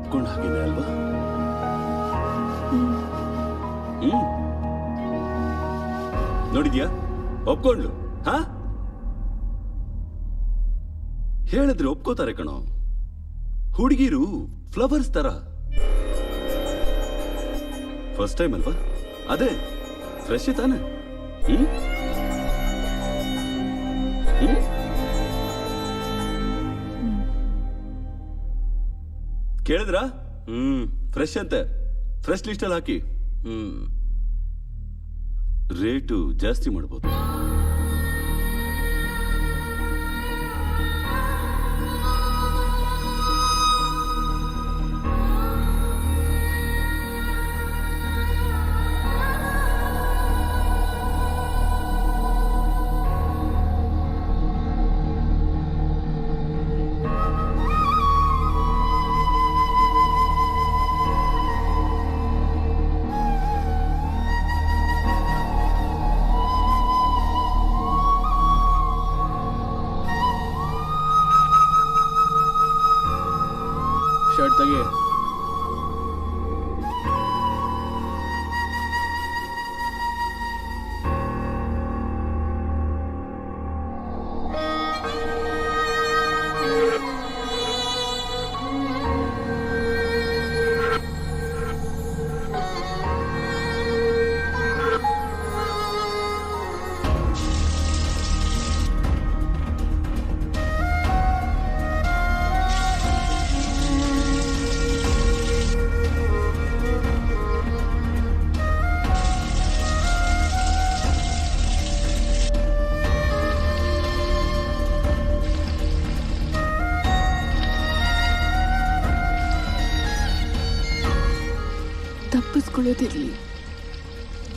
ಒಪ್ಕೊಂಡ ಹಾಗೇನೆ ಅಲ್ವಾ? ನೋಡಿದ್ಯಾ, ಒಪ್ಕೊಂಡ್ಲು. ಹಾ, ಹೇಳಿದ್ರೆ ಒಪ್ಕೋತಾರೆ ಕಣೋ. ಹುಡುಗಿರು ಫ್ಲವರ್ಸ್ ತರ. ಫಸ್ಟ್ ಟೈಮ್ ಅಲ್ವಾ? ಅದೇ ಫ್ರೆಶ್ ತಾನೆ. ಕೇಳಿದ್ರಾ? ಫ್ರೆಶ್ ಅಂತೆ. ಫ್ರೆಶ್ ಲಿಸ್ಟ್ ಅಲ್ಲಿ ಹಾಕಿ. ರೇಟು ಜಾಸ್ತಿ ಮಾಡ್ಬೋದು. ಶರ್ಟ್ ತೆಗಿ. ತಪ್ಪಿಸ್ಕೊಳ್ಳೋದಿರ್ಲಿ,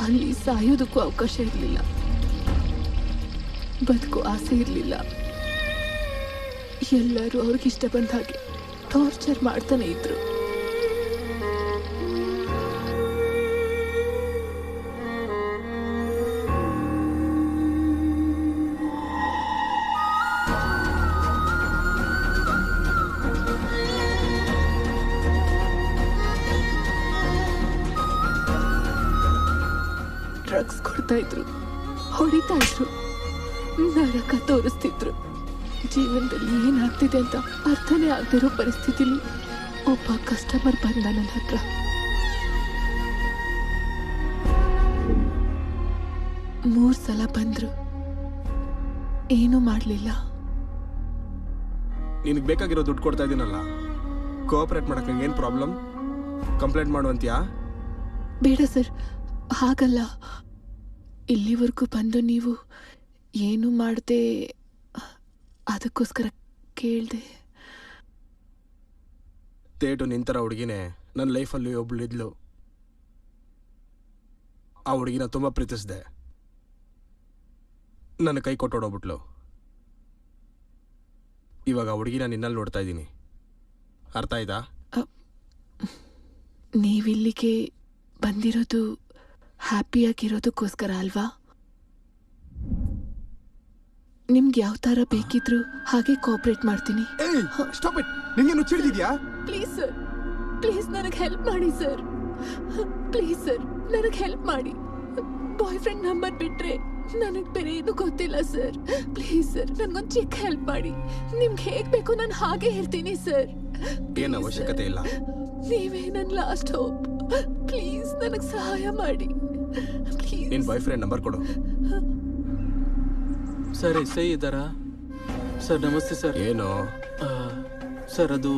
ಅಲ್ಲಿ ಸಾಯೋದಕ್ಕೂ ಅವಕಾಶ ಇರಲಿಲ್ಲ. ಬದುಕು ಆಸೆ ಇರಲಿಲ್ಲ. ಎಲ್ಲರೂ ಅವ್ರಿಗಿಷ್ಟ ಬಂದ ಹಾಗೆ ಟಾರ್ಚರ್ ಮಾಡ್ತಾನೆ ಇದ್ರು. ಡ್ರಗ್ಸ್ ಕೊಡ್ತಾ ಇದ್ರು, ಹೊಡಿತಾ ಇದ್ರು, ನರಕ ತೋರಿಸ್ತಿದ್ರು. ಜೀವನದಲ್ಲಿ ಏನಾಗ್ತಿದೆ ಅಂತ ಅರ್ಥನೇ ಆಗದಿರೋ ಪರಿಸ್ಥಿತಿಲಿ ಒಬ್ಬ ಕಸ್ಟಮರ್ ಬಂದ ನನ್ನ ಹತ್ರ. ಮೂರು ಸಲ ಬಂದ್ರು, ಏನೂ ಮಾಡಲಿಲ್ಲ. ನಿನಗೆ ಬೇಕಾಗಿರೋ ದುಡ್ಡು ಕೊಡ್ತಾ ಇದ್ದೀನಲ್ಲ, ಕೋಆಪರೇಟ್ ಮಾಡಕ್ಕೆ ಏನು ಪ್ರಾಬ್ಲಮ್? ಕಂಪ್ಲೇಂಟ್ ಮಾಡುವಂತೀಯಾ? ಬೇಡ ಸರ್, ಹಾಗಲ್ಲ. ಇಲ್ಲಿವರೆಗೂ ಬಂದು ನೀವು ಏನು ಮಾಡದೆ, ಅದಕ್ಕೋಸ್ಕರ ಕೇಳಿದೆ. ತೇಟು ನಿಂತರ ಹುಡುಗಿನೇ ನನ್ನ ಲೈಫಲ್ಲಿ ಒಬ್ಳಿದ್ಲು. ಆ ಹುಡುಗಿನ ತುಂಬ ಪ್ರೀತಿಸಿದೆ. ನನ್ನ ಕೈ ಕೊಟ್ಟೋಡೋಗ್ಬಿಟ್ಲು. ಇವಾಗ ಆ ಹುಡುಗಿನ ನಿನ್ನಲ್ಲಿ ನೋಡ್ತಾ ಇದ್ದೀನಿ. ಅರ್ಥ ಆಯ್ತಾ? ನೀವಿಲ್ಲಿಗೆ ಬಂದಿರೋದು ಹ್ಯಾಪಿಯಾಗಿರೋದಕ್ಕೋಸ್ಕರ ಅಲ್ವಾ? ನಿಮ್ಗೆ ಯಾವ ಥರ ಬೇಕಿದ್ರು ಹಾಗೆ ಕೋಆಪರೇಟ್ ಮಾಡ್ತೀನಿ. ನಿಂಗೇನು ಚಿಡಿದಿದ್ಯಾ? ಪ್ಲೀಸ್ ಸರ್, ಪ್ಲೀಸ್ ನನಗೆ ಹೆಲ್ಪ್ ಮಾಡಿ ಸರ್. ಪ್ಲೀಸ್ ಸರ್, ನನಗೆ ಹೆಲ್ಪ್ ಮಾಡಿ. ಬಾಯ್ ಫ್ರೆಂಡ್ ನಂಬರ್ ಬಿಟ್ರೆ ನನಗೆ ಬೇರೆ ಏನು ಗೊತ್ತಿಲ್ಲ ಸರ್. ಪ್ಲೀಸ್ ಸರ್, ನನಗೊಂದು ಚಿಕ್ಕ ಹೆಲ್ಪ್ ಮಾಡಿ. ನಿಮ್ಗೆ ಹೇಗೆ ಬೇಕು ನಾನು ಹಾಗೆ ಹೇಳ್ತೀನಿ ಸರ್. ಏನು ಅವಶ್ಯಕತೆ ಇಲ್ಲ. ನೀವೇ ನನ್ನ ಲಾಸ್ಟ್ ಹೋಪ್. ಪ್ಲೀಸ್ ನನಗೆ ಸಹಾಯ ಮಾಡಿ. ನಿನ್ನ ಬಾಯ್ ಫ್ರೆಂಡ್ ನಂಬರ್ ಕೊಡು. ಸರ್, ಎಸ್ ಐ ಇದ್ದಾರಾ? ಸರ್ ನಮಸ್ತೆ ಸರ್. ಏನು ಸರ್, ಅದು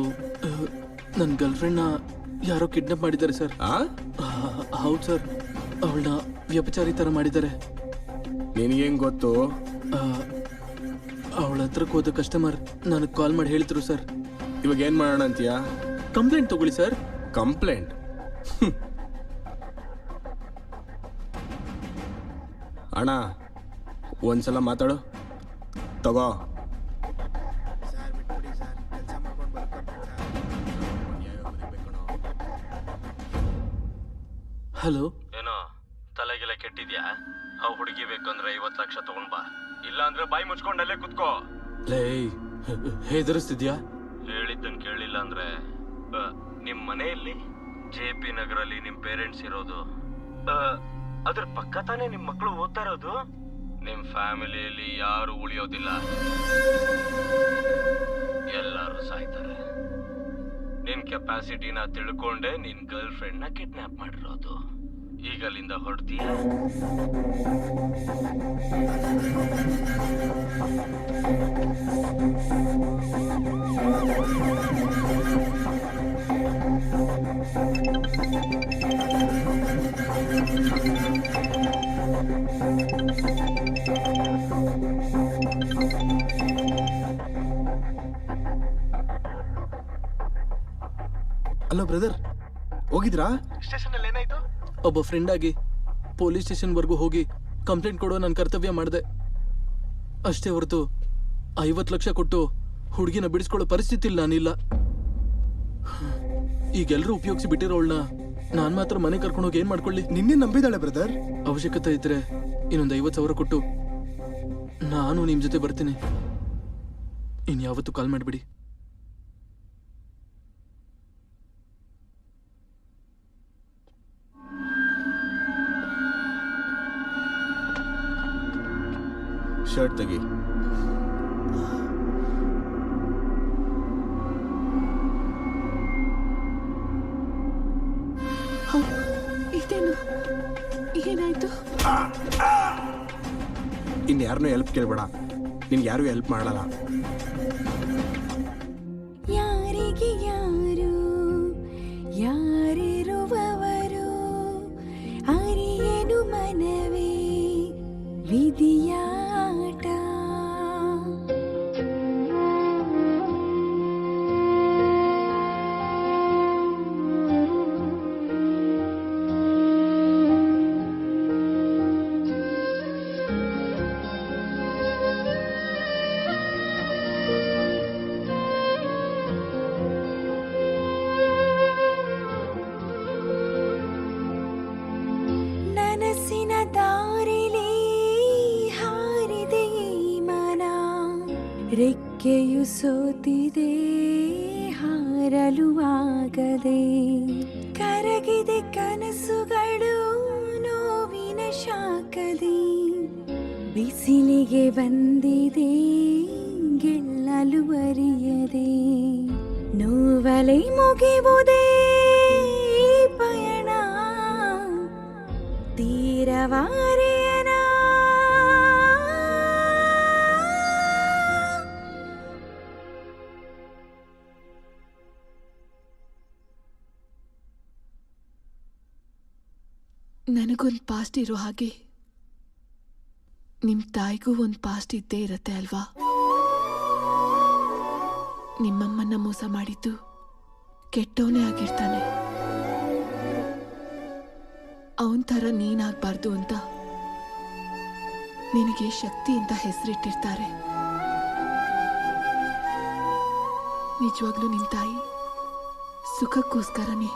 ನನ್ನ ಗರ್ಲ್ಫ್ರೆಂಡ್ನ ಯಾರೋ ಕಿಡ್ನಾಪ್ ಮಾಡಿದ್ದಾರೆ ಸರ್. ಹೌದು ಸರ್, ಅವಳನ್ನ ವ್ಯಭಿಚಾರಿ ಥರ ಮಾಡಿದ್ದಾರೆ. ನಿನಗೇನು ಗೊತ್ತು? ಅವಳ ಹತ್ರಕ್ಕೆ ಹೋದ ಕಸ್ಟಮರ್ ನನಗೆ ಕಾಲ್ ಮಾಡಿ ಹೇಳಿದ್ರು ಸರ್. ಇವಾಗ ಏನು ಮಾಡೋಣ ಅಂತೀಯಾ? ಕಂಪ್ಲೇಂಟ್ ತಗೊಳ್ಳಿ ಸರ್. ಕಂಪ್ಲೇಂಟ್? ಅಣ್ಣ ಒಂದ್ಸಲ ಮಾತಾಡು. ತಗೋ. ಹಲೋ. ಏನೋ ತಲೆಗೆಲ್ಲ ಕೆಟ್ಟಿದ್ಯಾ? ಆ ಹುಡುಗಿ ಬೇಕಂದ್ರೆ 50 ಲಕ್ಷ ತಗೊಂಡ್ ಬಾ, ಇಲ್ಲ ಅಂದ್ರೆ ಬಾಯಿ ಮುಚ್ಕೊಂಡಲ್ಲೇ ಕುತ್ಕೋ. ಲೇ, ಹೆದರಿಸ್ತಿದ್ಯಾ? ಹೇಳಿದ್ದನ್ ಕೇಳಿಲ್ಲ ಅಂದ್ರೆ ನಿಮ್ ಮನೆಯಲ್ಲಿ JP ನಗರಲ್ಲಿ ನಿಮ್ ಪೇರೆಂಟ್ಸ್ ಇರೋದು. ಅದ್ರ ಪಕ್ಕ ತಾನೇ ನಿಮ್ ಮಕ್ಕಳು ಓದ್ತಾ ಇರೋದು. ನಿಮ್ ಫ್ಯಾಮಿಲಿಯಲ್ಲಿ ಯಾರು ಉಳಿಯೋದಿಲ್ಲ, ಎಲ್ಲರೂ ಸಾಯ್ತಾರೆ. ನಿನ್ ಕೆಪಾಸಿಟಿನ ತಿಳ್ಕೊಂಡೆ ನಿನ್ ಗರ್ಲ್ ಫ್ರೆಂಡ್ ನ ಕಿಡ್ನಾಪ್ ಮಾಡಿರೋದು. ಈಗ ಅಲ್ಲಿಂದ ಹೊರಡ್ತೀಯ? ಅಲೋ ಬ್ರದರ್, ಹೋಗಿದ್ರಾ? ಸ್ಟೇಷನಲ್ಲಿ ಏನಾಯ್ತು? ಒಬ್ಬ ಫ್ರೆಂಡ್ ಆಗಿ ಪೊಲೀಸ್ ಸ್ಟೇಷನ್ವರೆಗೂ ಹೋಗಿ ಕಂಪ್ಲೇಂಟ್ ಕೊಡೋ ನನ್ನ ಕರ್ತವ್ಯ ಮಾಡಿದೆ ಅಷ್ಟೇ ಹೊರತು 50 ಲಕ್ಷ ಕೊಟ್ಟು ಹುಡುಗಿನ ಬಿಡಿಸ್ಕೊಳ್ಳೋ ಪರಿಸ್ಥಿತಿ ನಾನಿಲ್ಲ. ಈಗೆಲ್ಲರೂ ಉಪಯೋಗಿಸಿ ಬಿಟ್ಟಿರೋಳ್ನ ನಾನು ಮಾತ್ರ ಮನೆ ಕರ್ಕೊಂಡೋಗಿ ಏನ್ ಮಾಡ್ಕೊಳ್ಳಿ? ನಿನ್ನೆ ನಂಬಿದಾಳೆ ಬ್ರದರ್. ಅವಶ್ಯಕತೆ ಇದ್ರೆ ಇನ್ನೊಂದು 50,000 ಕೊಟ್ಟು ನಾನು ನಿಮ್ ಜೊತೆ ಬರ್ತೀನಿ. ಇನ್ಯಾವತ್ತೂ ಕಾಲ್ ಮಾಡಿಬಿಡಿ. ಶರ್ಟ್ ತೆಗಿ. ಇದೇನು? ಏನಾಯ್ತು? ಇನ್ಯಾರನ್ನೂ ಹೆಲ್ಪ್ ಕೇಳ್ಬೇಡ, ನಿನ್ಗೆ ಯಾರು ಹೆಲ್ಪ್ ಮಾಡಲ್ಲ. ಯಾರಿಗೆ ಯಾರು ಯಾರಿರುವವರು ಅರಿಯನು ಮನವೇ ವಿಧಿಯಾಟ. ನನಸಿನ ದಾರಿಲಿ ಹಾರಿದೆ ಈ ಮನ, ರೆಕ್ಕೆಯು ಸೋತಿದೆ ಹಾರಲು ಆಗದೆ, ಕರಗಿದೆ ಕನಸುಗಳು ನೋವಿನ ಶಾಖದಿ, ಬಿಸಿಲಿಗೆ ಬಂದಿದೆ ಗೆಲ್ಲಲು ಅರಿಯದೆ, ನೋವಲೆ ಮುಗಿವುದೇ ಪಯಣ ತೀರವಾರಿಯನ. ನನಗೊಂದು ಪಾಸ್ಟ್ ಇರೋ ಹಾಗೆ ನಿಮ್ಮ ತಾಯಿಗೂ ಒಂದು ಪಾಸ್ಟ್ ಇದ್ದೇ ಇರತ್ತೆ ಅಲ್ವಾ? ನಿಮ್ಮಮ್ಮನ್ನ ಮೋಸ ಮಾಡಿದ್ದು ಕೆಟ್ಟವನೇ ಆಗಿರ್ತಾನೆ. ಅವನ ಥರ ನೀನಾಗಬಾರ್ದು ಅಂತ ನಿನಗೆ ಶಕ್ತಿ ಅಂತ ಹೆಸರಿಟ್ಟಿರ್ತಾರೆ. ನಿಜವಾಗ್ಲೂ ನಿನ್ನ ತಾಯಿ ಸುಖಕ್ಕೋಸ್ಕರನೇ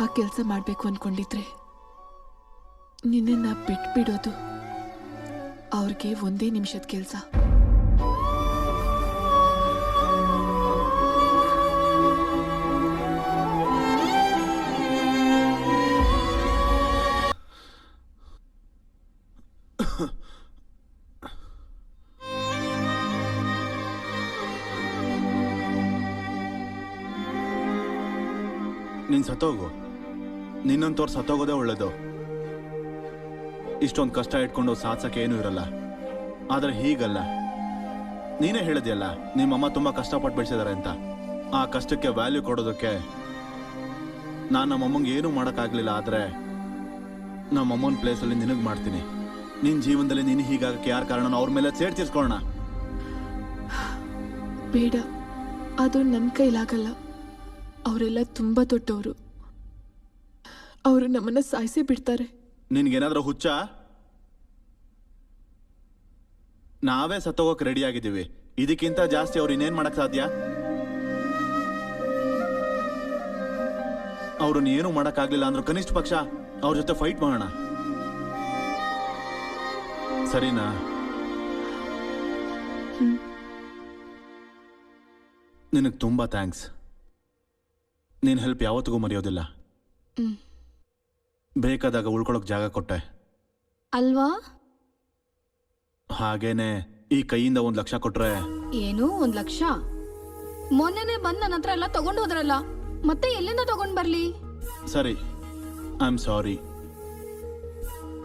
ಆ ಕೆಲಸ ಮಾಡಬೇಕು ಅಂದ್ಕೊಂಡಿದ್ರೆ ನಿನ್ನನ್ನು ಬಿಟ್ಬಿಡೋದು ಅವ್ರಿಗೆ ಒಂದೇ ನಿಮಿಷದ ಕೆಲಸ. ನೀನು ಸತ್ತೋಗು. ನಿನ್ನಂತವ್ರು ಸತ್ತೋಗೋದೇ ಒಳ್ಳೇದು. ಇಷ್ಟೊಂದು ಕಷ್ಟ ಇಟ್ಕೊಂಡು ಸಾಧಿಸಕ್ಕೆ ಏನೂ ಇರಲ್ಲ. ಆದರೆ ಹೀಗಲ್ಲ. ನೀನೇ ಹೇಳಿದ್ಯಲ್ಲ ನಿಮ್ಮಮ್ಮ ತುಂಬ ಕಷ್ಟಪಟ್ಟು ಬೆಳೆಸಿದಾರೆ ಅಂತ. ಆ ಕಷ್ಟಕ್ಕೆ ವ್ಯಾಲ್ಯೂ ಕೊಡೋದಕ್ಕೆ ನಾನು ನಮ್ಮಮ್ಮಂಗೆ ಏನೂ ಮಾಡೋಕ್ಕಾಗಲಿಲ್ಲ. ಆದರೆ ನಮ್ಮಮ್ಮನ ಪ್ಲೇಸಲ್ಲಿ ನಿನಗೆ ಮಾಡ್ತೀನಿ. ನಿನ್ನ ಜೀವನದಲ್ಲಿ ನೀನು ಹೀಗಾಗಕ್ಕೆ ಯಾರ ಕಾರಣ ಅವ್ರ ಮೇಲೆ ಸೇಡ್ ತೀರ್ಸ್ಕೊಳ್ಳೋಣ. ಬೇಡ, ಅದು ನನ್ನ ಕೈಲಾಗಲ್ಲ. ಅವರೆಲ್ಲ ತುಂಬ ದೊಡ್ಡವರು. ಅವರು ನಮ್ಮನ್ನ ಸಾಯಿಸೇ ಬಿಡ್ತಾರೆ. ನಿನ್ಗೇನಾದ್ರೂ ಹುಚ್ಚ? ನಾವೇ ಸತ್ತೋಗಕ್ಕೆ ರೆಡಿ ಆಗಿದ್ದೀವಿ. ಇದಕ್ಕಿಂತ ಜಾಸ್ತಿ ಅವ್ರು ಇನ್ನೇನ್ ಮಾಡಕ್ ಸಾಧ್ಯ? ಅವ್ರನ್ನ ಏನು ಮಾಡಕ್ಕಾಗ್ಲಿಲ್ಲ ಅಂದ್ರೂ ಕನಿಷ್ಠ ಪಕ್ಷ ಅವ್ರ ಜೊತೆ ಫೈಟ್ ಮಾಡೋಣ, ಸರಿನಾ? ನಿನಗೆ ತುಂಬಾ ಥ್ಯಾಂಕ್ಸ್. ನೀನು ಹೆಲ್ಪ್ ಯಾವತ್ತಿಗೂ ಮರೆಯೋದಿಲ್ಲ. ಹ್ಮ್. ಬೇಕಾದಾಗ ಉಳ್ಕೊಳಕ್ ಜಾಗ ಕೊಟ್ಟೆ. ಅಲ್ವಾ? ಹಾಗೇನೆ ಈ ಕೈಯಿಂದ 1 ಲಕ್ಷ ಕೊಟ್ರೆ ಏನು 1 ಲಕ್ಷ? ಮೊನ್ನೆನೆ ಬಂದ್ ನನ್ನ ಹತ್ರ ಎಲ್ಲ ತಗೊಂಡು ಹೋದ್ರಲ್ಲ, ಮತ್ತೆ ಎಲ್ಲಿಂದ ತಗೊಂಡ್ ಬರ್ಲಿ? ಸರಿ, ಐ ಆಮ್ ಸಾರಿ.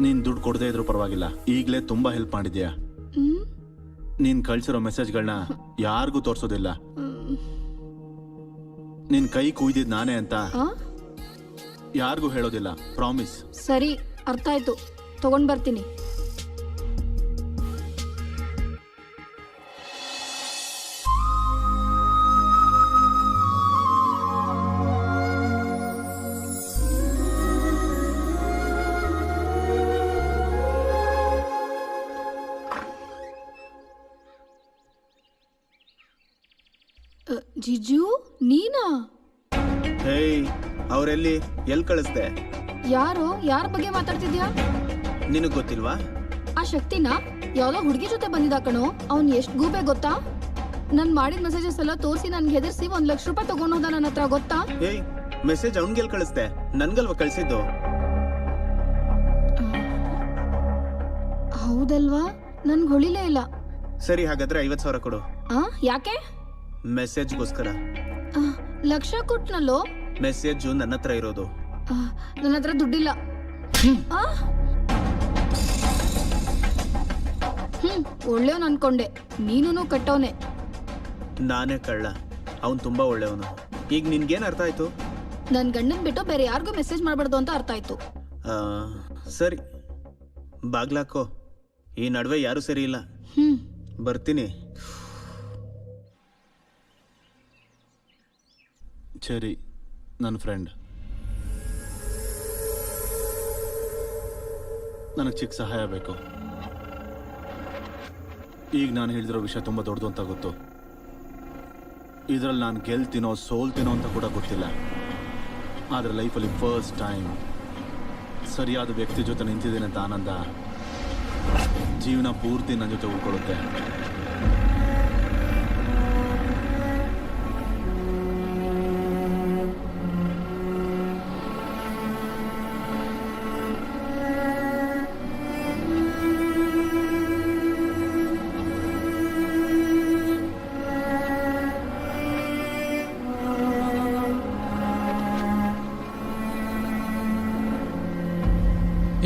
ನೀನ್ ದುಡ್ಡು ಕೊಡದೇ ಇದ್ರೂ ಪರವಾಗಿಲ್ಲ, ಈಗಲೇ ತುಂಬಾ ಹೆಲ್ಪ್ ಮಾಡಿದ್ಯಾ. ಹ್ಮ್ ನೀನ್ ಕಳ್ಸಿರೋ ಮೆಸೇಜ್ಗಳನ್ನ ಯಾರಿಗೂ ತೋರ್ಸೋದಿಲ್ಲ. ಹ್ಮ್. ನಿನ್ ಕೈ ಕುಯ್ದಿದ್ ನಾನೇ ಅಂತ ಆ? ಯಾರಿಗೂ ಹೇಳೋದಿಲ್ಲ, ಪ್ರಾಮಿಸ್. ಸರಿ, ಅರ್ಥ ಆಯ್ತು. ತಗೊಂಡ್ ಬರ್ತೀನಿ. ಜಿಜು, ನೀನಾ? ಹೇಯ್, ಅವರೆಲ್ಲಿ ಎಲ್ಲಿ ಕಳಿಸ್ದೆ? ಯಾರು? ಯಾರ ಬಗ್ಗೆ ಮಾತಾಡ್ತಿದ್ಯಾ? ನಿನಗೆ ಗೊತ್ತಿಲ್ವಾ? ಆ ಶಕ್ತಿನ ಯಾವ್ದೋ ಹುಡುಗಿ ಜೊತೆ ಬಂದಿದ್ದ ಕಣೋ. ಅವ್ನ್ ಎಷ್ಟ್ ಗೂಬೆ ಗೊತ್ತಾ? ನನ್ ಮಾಡಿದ ಮೆಸೇಜಸ್ ಎಲ್ಲ ತೋರಿಸಿ ನನ್ಗೆ ಹೆದರ್ಸಿ 1 ಲಕ್ಷ ರೂಪಾಯಿ ತಗೊಂಡೋದ ನನ್ನ ಹತ್ರ, ಗೊತ್ತಾ? ಹೇಯ್, ಮೆಸೇಜ್ ಅವ್ನಿಗೆಲ್ಲಿ ಕಳಿಸ್ದೆ? ನನ್ಗಲ್ವಾ ಕಳಿಸಿದ್ದು? ಹೌದಲ್ವಾ? ನನ್ಗೆ ಹೊಳಿಲೇ ಇಲ್ಲ. ಸರಿ, ಹಾಗಾದ್ರೆ 50,000 ಕೊಡು. ಯಾಕೆ? ಮೆಸೇಜ್ಗೋಸ್ಕರ. ಲಕ್ಷ ಕೊಟ್ನಲ್ಲೋ. ಮೆಸೇಜ್ ನನ್ನ ಹತ್ರ ಇರೋದು. ನನ್ನ ಹತ್ರ ದುಡ್ಡಿಲ್ಲ. ಆ? ಒಳ್ಳೆಯವನು ಅನ್ಕೊಂಡೆ, ನೀನು ಕಟ್ಟವನೆ. ನಾನೇ ಕಳ್ಳ, ಅವನು ತುಂಬಾ ಒಳ್ಳೆಯವನು. ಈಗ ನಿನ್ಗೇನು ಅರ್ಥ ಆಯ್ತು? ನನ್ ಗಂಡನ್ ಬಿಟ್ಟು ಬೇರೆ ಯಾರಿಗೂ ಮೆಸೇಜ್ ಮಾಡಬಾರ್ದು ಅಂತ ಅರ್ಥ ಆಯ್ತು. ಸರಿ, ಬಾಗ್ಲಾಕೋ. ಈ ನಡುವೆ ಯಾರು ಸರಿ ಇಲ್ಲ. ಬರ್ತೀನಿ. ಸರಿ, ನನ್ನ ಫ್ರೆಂಡ್. ನನಗೆ ಚಿಕ್ಕ ಸಹಾಯ ಬೇಕು. ಈಗ ನಾನು ಹೇಳಿದಿರೋ ವಿಷಯ ತುಂಬ ದೊಡ್ಡದು ಅಂತ ಗೊತ್ತು. ಇದರಲ್ಲಿ ನಾನು ಗೆಲ್ತೀನೋ ಸೋಲ್ತೀನೋ ಅಂತ ಕೂಡ ಗೊತ್ತಿಲ್ಲ. ಆದರೆ ಲೈಫಲ್ಲಿ ಫಸ್ಟ್ ಟೈಮ್ ಸರಿಯಾದ ವ್ಯಕ್ತಿ ಜೊತೆ ನಿಂತಿದ್ದೀನಿ ಅಂತ ಆನಂದ ಜೀವನ ಪೂರ್ತಿ ನನ್ನ ಜೊತೆ ಉಳ್ಕೊಳ್ಳುತ್ತೆ.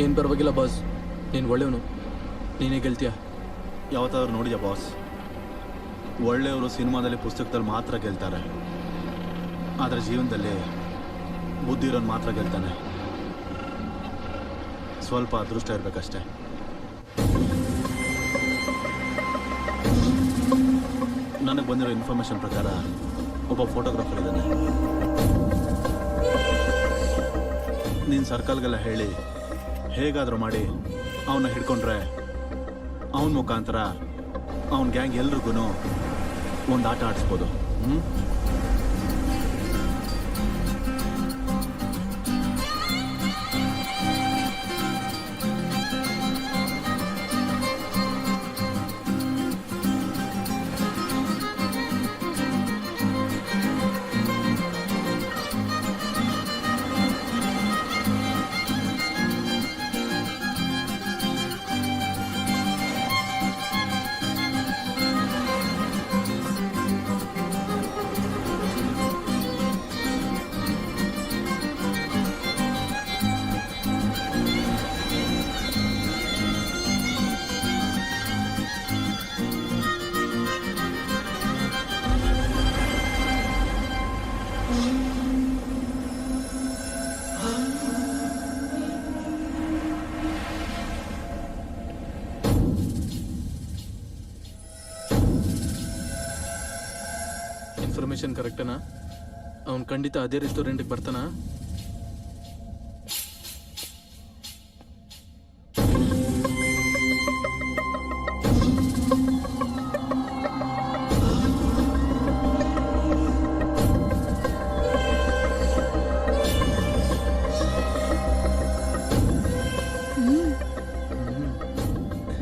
ಏನ್ ಪರವಾಗಿಲ್ಲ ಬಾಸ್, ನೀನು ಒಳ್ಳೆಯವನು, ನೀನೇ ಗೆಲ್ತೀಯ. ಯಾವತ್ತಾದ್ರೂ ನೋಡಿದ್ಯಾ ಬಾಸ್? ಒಳ್ಳೆಯವರು ಸಿನಿಮಾದಲ್ಲಿ ಪುಸ್ತಕದಲ್ಲಿ ಮಾತ್ರ ಗೆಲ್ತಾರೆ, ಆದರೆ ಜೀವನದಲ್ಲಿ ಬುದ್ಧಿ ಇರೋನು ಮಾತ್ರ ಗೆಲ್ತಾನೆ. ಸ್ವಲ್ಪ ಅದೃಷ್ಟ ಇರಬೇಕಷ್ಟೆ. ನನಗೆ ಬಂದಿರೋ ಇನ್ಫಾರ್ಮೇಶನ್ ಪ್ರಕಾರ ಒಬ್ಬ ಫೋಟೋಗ್ರಾಫರ್ ಇದ್ದಾನೆ. ನೀನು ಸರ್ಕಲ್ಗೆಲ್ಲ ಹೇಳಿ ಹೇಗಾದರೂ ಮಾಡಿ ಅವನ್ನ ಹಿಡ್ಕೊಂಡ್ರೆ ಅವನ ಮುಖಾಂತರ ಅವನ ಗ್ಯಾಂಗ್ ಎಲ್ರಿಗೂ ಒಂದು ಆಟ ಆಡಿಸ್ಬೋದು. ಇನ್ಫಾರ್ಮೇಶನ್ ಕರೆಕ್ಟನಾ? ಅವ್ನು ಖಂಡಿತ ಅದೇ ರೆಸ್ಟೋರೆಂಟ್ಗೆ ಬರ್ತಾನಾ?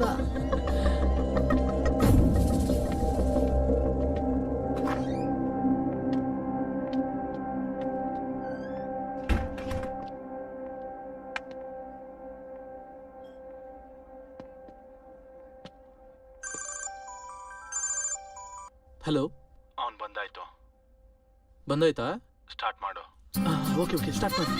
ಬಾ. ಹಲೋ, ಅವ್ನು ಬಂದಾಯ್ತು, ಬಂದಾಯ್ತಾ? ಸ್ಟಾರ್ಟ್ ಮಾಡು. ಓಕೆ ಓಕೆ, ಸ್ಟಾರ್ಟ್ ಮಾಡಿ.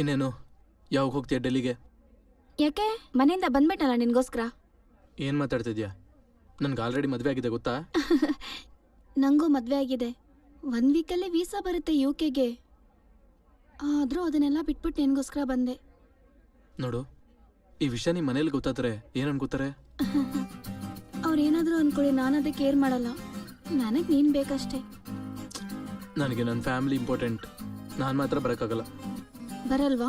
ಇನ್ನೇನು, ಯಾವಾಗ ಹೋಗ್ತೀಯ ಡೆಲ್ಲಿಗೆ? ಯಾಕೆ ಮನೆಯಿಂದ ಬಂದ್ಬಿಟ್ಟಲ್ಲ ನಿನ್ಗೋಸ್ಕರ. ಏನು ಮಾತಾಡ್ತಿದ್ಯಾ? ನನ್ಗೆ ಆಲ್ರೆಡಿ ಮದುವೆ ಆಗಿದೆ ಗೊತ್ತಾ? ನಂಗೂ ಮದ್ವೆ ಆಗಿದೆ. 1 ವೀಕಲ್ಲಿ ವೀಸಾ ಬರುತ್ತೆ UK ಗೆ. ಆದ್ರೂ ಅದನ್ನೆಲ್ಲ ಬಿಟ್ಬಿಟ್ಟು ನಿನ್ಗೋಸ್ಕರ ಬಂದೆ. ನೋಡು, ಈ ವಿಷಯ ನಿಮ್ಮ ಮನೇಲಿ ಗೊತ್ತಾದ್ರೆ ಏನು ಅನ್ಕೋತಾರೆ? ಅವ್ರೇನಾದ್ರೂ ಅನ್ಕೊಳ್ಳಿ, ನಾನು ಅದಕ್ಕೆ ಕೇರ್ ಮಾಡಲ್ಲ. ನನಗೆ ನೀನ್ ಬೇಕಷ್ಟೇ. ನನಗೆ ನನ್ನ ಫ್ಯಾಮಿಲಿ ಇಂಪಾರ್ಟೆಂಟ್. ನಾನು ಮಾತ್ರ ಬರೋಕ್ಕಾಗಲ್ಲ. ಬರಲ್ವಾ?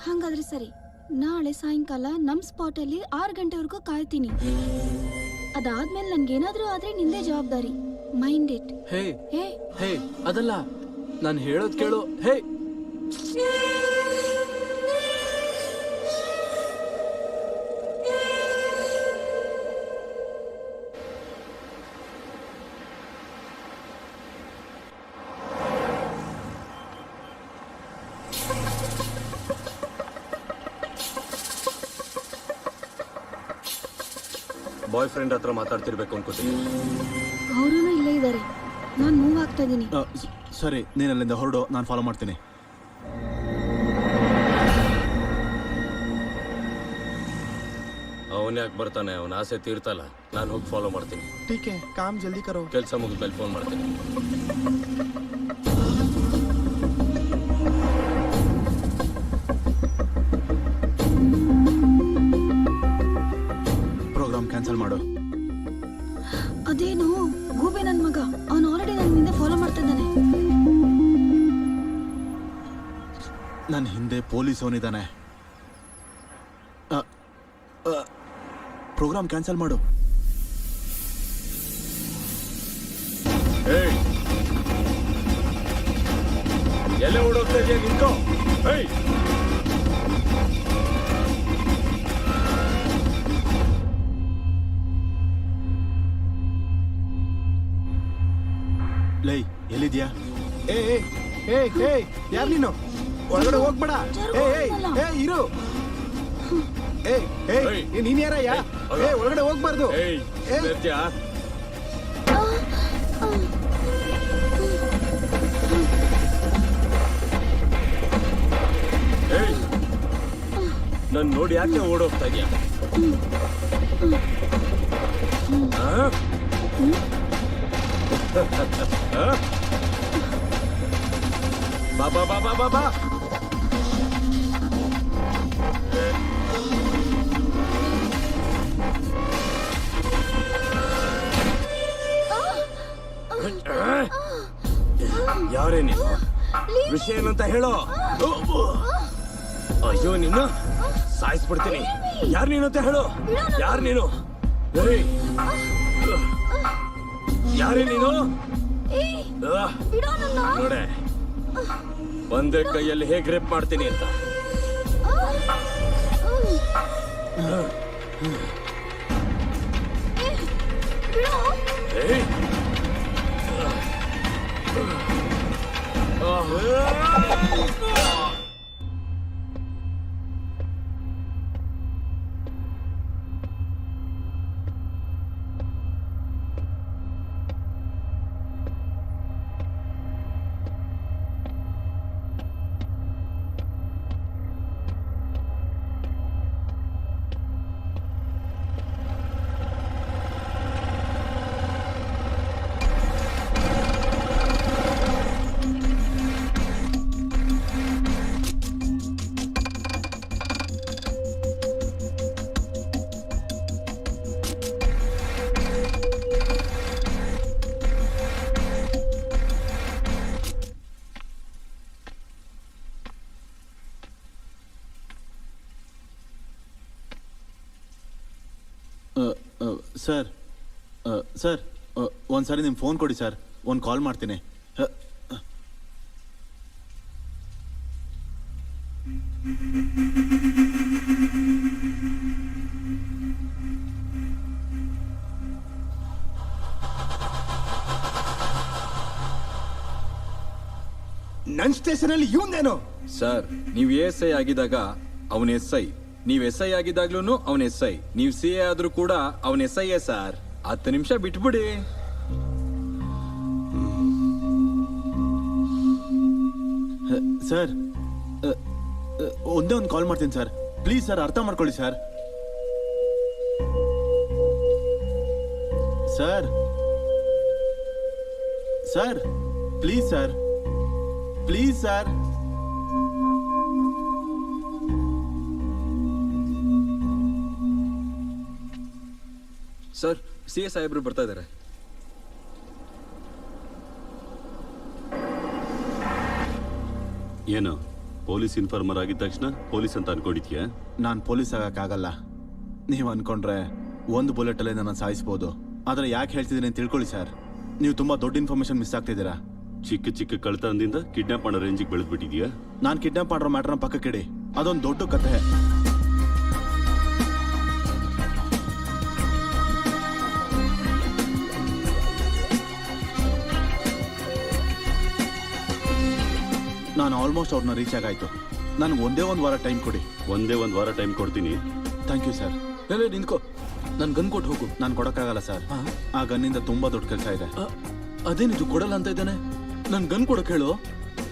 ಹಾಗಾದ್ರೆ ಸರಿ, ನಾಳೆ ಸಾಯಂಕಾಲ ನಮ್ ಸ್ಪಾಟಲ್ಲಿ 6 ಗಂಟೆವರೆಗೂ ಕಾಯ್ತೀನಿ. ಅದಾದ್ಮೇಲೆ ನನ್ಗೇನಾದ್ರೂ ಆದ್ರೆ ನಿಂದೇ ಜವಾಬ್ದಾರಿ. Mind it. ಹೇ ಹೇ ಹೇ, ಅದಲ್ಲ, ನಾನು ಹೇಳೋದು ಕೇಳು. ಹೇ, ಬಾಯ್ ಫ್ರೆಂಡ್ ಹತ್ರ ಮಾತಾಡ್ತಿರ್ಬೇಕು ಅನ್ಕೋತೀನಿ. ಅವರೂ ಇಲ್ಲೇ ಇದ್ದಾರೆ. ನಾನು ಮೂವ್ ಆಗ್ತಾ ಇದೀನಿ. ಸರಿ, ನೀನು ಅಲ್ಲಿಂದ ಹೊರಡು, ನಾನು ಫಾಲೋ ಮಾಡ್ತೀನಿ. ಅವನ್ ಯಾಕೆ ಬರ್ತಾನೆ? ಅವನ ಆಸೆ ತೀರ್ತಲ್ಲ. ನಾನು ಹೋಗಿ ಫಾಲೋ ಮಾಡ್ತೀನಿ. ಟೀಕೆ ಕಾಮ್ ಜಲ್ದಿ ಕರೋ. ಕೆಲಸ ಮುಗಿದ್ಮೇಲೆ ಫೋನ್ ಮಾಡ್ತೀನಿ. ಪ್ರೋಗ್ರಾಮ್ ಕ್ಯಾನ್ಸಲ್ ಮಾಡು. ಅದೇನು ಗೂಬೆ ನನ್ ಮಗ, ಅವನು ಆಲ್ರೆಡಿ ನನ್ನ ಹಿಂದೆ ಫಾಲೋ ಮಾಡ್ತಾ ಇದ್ದಾನೆ. ನನ್ನ ಹಿಂದೆ ಪೊಲೀಸ್ ಅವನಿದ್ದಾನೆ. ಪ್ರೋಗ್ರಾಮ್ ಕ್ಯಾನ್ಸಲ್ ಮಾಡು. ಎಲ್ಲೇ ಓಡೋಗ್ತಾ ಇದೆಯಾ? ನಿಂತ್ಕೋ. ಲೈ, ಎಲ್ಲಿದ್ಯಾ? ಯಾರು ನೀನು? ಒಳಗಡೆ ಹೋಗ್ಬೇಡ. ಇರು. ನೀನ್ ಯಾರಯ್ಯ? ಒಳಗಡೆ ಹೋಗ್ಬಾರ್ದು. ನನ್ ನೋಡಿ ಯಾಕೆ ಓಡೋಗ್ತಾ ಇದೆಯಾ? ಬಾಬಾ ಬಾಬಾ ಬಾಬಾ, ಯಾರೇ ನೀನು? ವಿಷಯ ಏನಂತ ಹೇಳೋ. ಅಯ್ಯೋ, ನಿನ್ನ ಸಾಯಿಸ್ಬಿಡ್ತೀನಿ. ಯಾರು ನೀನು ಅಂತ ಹೇಳು. ಯಾರು ನೀನು? ಯಾರೇ ನೀನು? ನೋಡೆ, ಒಂದೇ ಕೈಯಲ್ಲಿ ಹೇಗೆ ರೇಪ್ ಮಾಡ್ತೀನಿ ಅಂತ. ಸರ್ ಸರ್ ಒಂದು ಸಾರಿ ನಿಮ್ಮ ಫೋನ್ ಕೊಡಿ ಸರ್, ಒಂದು ಕಾಲ್ ಮಾಡ್ತೀನಿ. ನನ್ನ ಸ್ಟೇಷನಲ್ಲಿ ಇವಂದೇನು? ಸರ್, ನೀವು ಎಸ್.ಐ ಆಗಿದ್ದಾಗ ಅವನ ಎಸ್.ಐ, ನೀವು ಎಸ್.ಐ ಆಗಿದ್ದಾಗ್ಲೂ ಅವನ ಎಸ್.ಐ, ನೀವು ಸಿ.ಎ ಆದ್ರೂ ಕೂಡ ಅವನ ಎಸ್.ಐ ಸರ್. 10 ನಿಮಿಷ ಬಿಟ್ಬಿಡಿ. ಸರ್ ಒಂದೇ ಒಂದು ಕಾಲ್ ಮಾಡ್ತೀನಿ ಸರ್, ಪ್ಲೀಸ್ ಸರ್, ಅರ್ಥ ಮಾಡ್ಕೊಳ್ಳಿ sir. Sir sir please sir, please sir. Sir, CA ಸಾಹೇಬ್ರು ಬರ್ತಾ ಇದ್ದಾರೆ. ಏನು ಪೊಲೀಸ್ ಇನ್ಫಾರ್ಮರ್ ಆಗಿದ ತಕ್ಷಣ ಪೊಲೀಸ್ ಅಂತ ಅನ್ಕೊಂಡಿದ್ಯಾ? ನಾನು ಪೊಲೀಸ್ ಆಗಕ್ಕಾಗಲ್ಲ. ನೀವು ಅನ್ಕೊಂಡ್ರೆ ಒಂದು ಬುಲೆಟಲ್ಲೇ ನನ್ನ ಸಾಯಿಸ್ಬೋದು. ಆದರೆ ಯಾಕೆ ಹೇಳ್ತಿದ್ದೀನಿ ಅಂತ ತಿಳ್ಕೊಳ್ಳಿ ಸರ್. ನೀವು ತುಂಬ ದೊಡ್ಡ ಇನ್ಫಾರ್ಮೇಶನ್ ಮಿಸ್ ಆಗ್ತಿದ್ದೀರಾ. ಚಿಕ್ಕ ಚಿಕ್ಕ ಕಳ್ತನದಿಂದ ಕಿಡ್ನಾಪ್ ಮಾಡೋ ರೇಂಜಿಗೆ ಬೆಳೆದ್ಬಿಟ್ಟಿದ್ಯಾ? ನಾನು ಕಿಡ್ನಾಪ್ ಮಾಡಿರೋ ಮ್ಯಾಟ್ರನ್ನ ಪಕ್ಕಕ್ಕಿಡಿ, ಅದೊಂದು ದೊಡ್ಡ ಕಥೆ. ನಾನು ಆಲ್ಮೋಸ್ಟ್ ಅವ್ರನ್ನ ರೀಚ್ ಆಗಾಯ್ತು. ನನಗೆ ಒಂದೇ ಒಂದು ವಾರ ಟೈಮ್ ಕೊಡಿ. ಒಂದೇ ಒಂದು ವಾರ ಟೈಮ್ ಕೊಡ್ತೀನಿ. Thank you sir. ಲೇ ನಿಂತ್ಕೋ, ನನ್ ಗನ್ ಕೊಟ್ಟು ಹೋಗು. ನಾನು ಕೊಡೋಕ್ಕಾಗಲ್ಲ ಸರ್, ಆ ಗನ್ನಿಂದ ತುಂಬ ದೊಡ್ಡ ಕೆಲಸ ಇದೆ. ಅದೇನಿದು ಕೊಡಲ್ಲ ಅಂತ ಇದ್ದಾನೆ? ನನ್ ಗನ್ ಕೊಡಕ್ ಹೇಳು.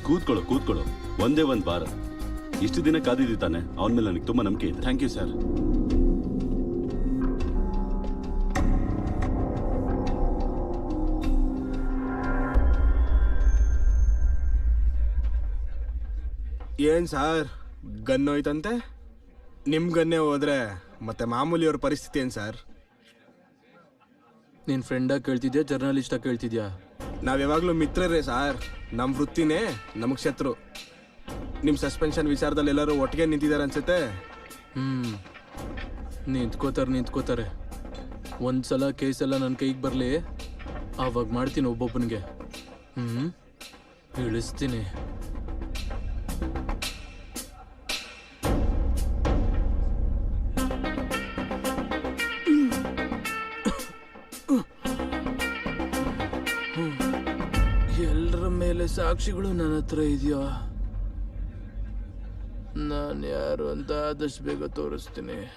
ಕೂತ್ಕೊಳ್ಳೋ. ಒಂದೇ ಒಂದು ವಾರ. ಇಷ್ಟು ದಿನ ಕಾದಿದ್ದಾನೆ, ಅವನ ಮೇಲೆ ನನಗೆ ತುಂಬಾ ನಂಬಿಕೆ ಇದೆ. Thank you sir. ಏನ್ ಸಾರ್, ಗನ್ ಹೋಯ್ತಂತೆ? ನಿಮ್ ಗನ್ನೇ ಹೋದ್ರೆ ಮತ್ತೆ ಮಾಮೂಲಿಯವ್ರ ಪರಿಸ್ಥಿತಿ ಏನ್ ಸರ್? ನೀನ್ ಫ್ರೆಂಡಾಗಿ ಕೇಳ್ತಿದ್ಯಾ, ಜರ್ನಲಿಸ್ಟಾಗಿ ಕೇಳ್ತಿದ್ಯಾ? ನಾವ್ ಯಾವಾಗ್ಲೂ ಮಿತ್ರರೇ ಸಾರ್. ನಮ್ ವೃತ್ತಿನೇ ನಮಗ್ ಶತ್ರು. ನಿಮ್ ಸಸ್ಪೆನ್ಷನ್ ವಿಚಾರದಲ್ಲಿ ಎಲ್ಲರೂ ಒಟ್ಟಿಗೆ ನಿಂತಿದ್ದಾರೆ ಅನ್ಸುತ್ತೆ. ನಿಂತ್ಕೋತಾರೆ. ಒಂದ್ಸಲ ಕೇಸೆಲ್ಲ ನನ್ನ ಕೈಗೆ ಬರಲಿ, ಆವಾಗ ಮಾಡ್ತೀನಿ ಒಬ್ಬೊಬ್ಬನಿಗೆ. ಇಳಿಸ್ತೀನಿ. ಎಲ್ಲರ ಮೇಲೆ ಸಾಕ್ಷಿಗಳು ನನ್ನ ಹತ್ರ ಇದೆಯಾ? ನಾನು ಯಾರು ಅಂತ ಆದಷ್ಟು ಬೇಗ ತೋರಿಸ್ತೀನಿ.